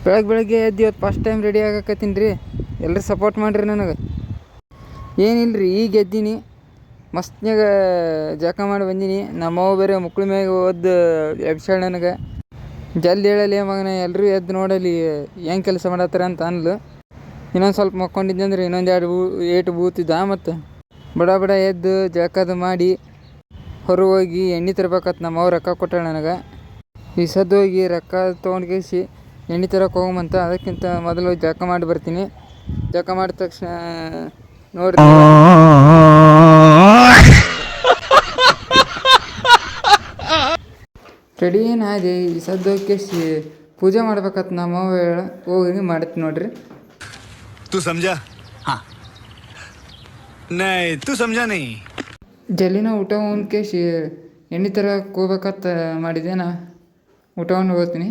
ಬೆಳಗ್ಗೆ ಎದ್ದು ಇವತ್ತು ಫಸ್ಟ್ ಟೈಮ್ ರೆಡಿ ಆಗಕತ್ತೀನಿ ರೀ. ಎಲ್ಲರೂ ಸಪೋರ್ಟ್ ಮಾಡಿರಿ ನನಗೆ. ಏನಿಲ್ಲ ರೀ, ಈಗ ಎದ್ದೀನಿ, ಮಸ್ತ್ನಾಗ ಜಳಕ ಮಾಡಿ ಬಂದೀನಿ. ನಮ್ಮವ್ವ ಬೇರೆ ಮುಕ್ಳ ಮ್ಯಾಗ ಓದ್ದು ಎಬ್ಸಾಳ ನನಗೆ. ಜಲ್ದಿ ಹೇಳಲಿ ಮಗನ, ಎಲ್ಲರೂ ಎದ್ದು ನೋಡಲಿ ಹೆಂಗೆ ಕೆಲಸ ಮಾಡತ್ತಾರ ಅಂತ ಅನ್ಲು. ಇನ್ನೊಂದು ಸ್ವಲ್ಪ ಮಕ್ಕೊಂಡಿದ್ದೆ ಅಂದ್ರೆ ಇನ್ನೊಂದು 2 ಏಟು ಬೂತಿದ್ದ. ಮತ್ತು ಬಡ ಎದ್ದು ಜಳಕದು ಮಾಡಿ ಹೊರಗೆ ಹೋಗಿ ಎಣ್ಣೆ ತರ್ಬೇಕತ್ತು. ನಮ್ಮವ್ರು ರೊಕ್ಕ ಕೊಟ್ಟಾಳ ನನಗೆ. ಈ ಸದ್ದು ಹೋಗಿ ರೊಕ್ಕ ತೊಗೊಂಡ್ಕೇಸಿ ಎಣ್ಣೆ ತರಕ್ಕೆ ಹೋಗಂತ. ಅದಕ್ಕಿಂತ ಮೊದಲು ಜಳಕ ಮಾಡಿ ಬರ್ತೀನಿ. ಜಳಕ ಮಾಡಿದ ತಕ್ಷಣ ನೋಡ್ರಿ, ರೆಡಿ ಏನಾದೆ. ಈ ಸದ್ದು ಹೋಗಿ ಪೂಜೆ ಮಾಡ್ಬೇಕತ್ತು. ನಮ್ಮವ್ವ ಹೋಗಿ ಮಾಡ್ತೀನಿ ನೋಡ್ರಿ. तू समझा? हाँ नहीं तू समझा नहीं. ಜಲ್ಲಿನ ಊಟ ಉಣ್ಕೇಸಿ ಎಣ್ಣೆ ತರಕ್ಕೆ ಹೋಗ್ಬೇಕತ್ತ ಮಾಡಿದೆ. ನಾ ಊಟ ಉಂಡು ಹೋಗ್ತೀನಿ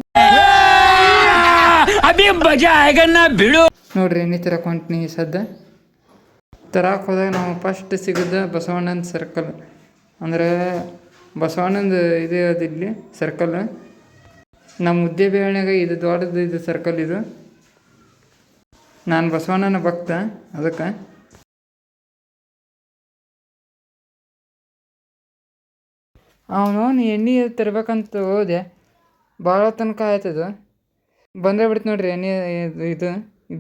ನೋಡ್ರಿ. ಎಣ್ಣೆ ತರಕ್ಕೆ ಹೊಂಟ್ನಿ. ಸದ್ದ ತರಕ್ಕೆ ಹೋದಾಗ ನಾವು ಫಸ್ಟ್ ಸಿಗೋದು ಬಸವಣ್ಣನ ಸರ್ಕಲ್. ಅಂದರೆ ಬಸವಣ್ಣಂದು ಇದೆ ಅದಿಲ್ಲಿ ಸರ್ಕಲ್. ನಮ್ಮ ಮುದ್ದೇಬಿಹಾಳ್ನಾಗ ಇದು ದೊಡ್ಡದು ಇದು ಸರ್ಕಲ್. ಇದು ನಾನು ಬಸವಣ್ಣನ ಭಕ್ತ, ಅದಕ್ಕೆ ಅವನು ಎಣ್ಣೆ ತರ್ಬೇಕಂತ ಹೋದೆ. ಭಾಳ ತನಕ ಆಯ್ತದ. ಬಂದೇ ಬಿಡ್ತು ನೋಡ್ರಿ ಎಣ್ಣೆ. ಇದು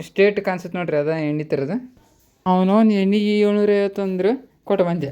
ಸ್ಟೇಟ್ ಕಾಣಿಸುತ್ತೆ ನೋಡ್ರಿ, ಅದ ಎಣ್ಣೆ ತರೋದು. ಅವನು ಎಣ್ಣೆಗೆ 750 ಅಂದ್ರೆ ಕೊಟ್ಟು ಬಂದೆ.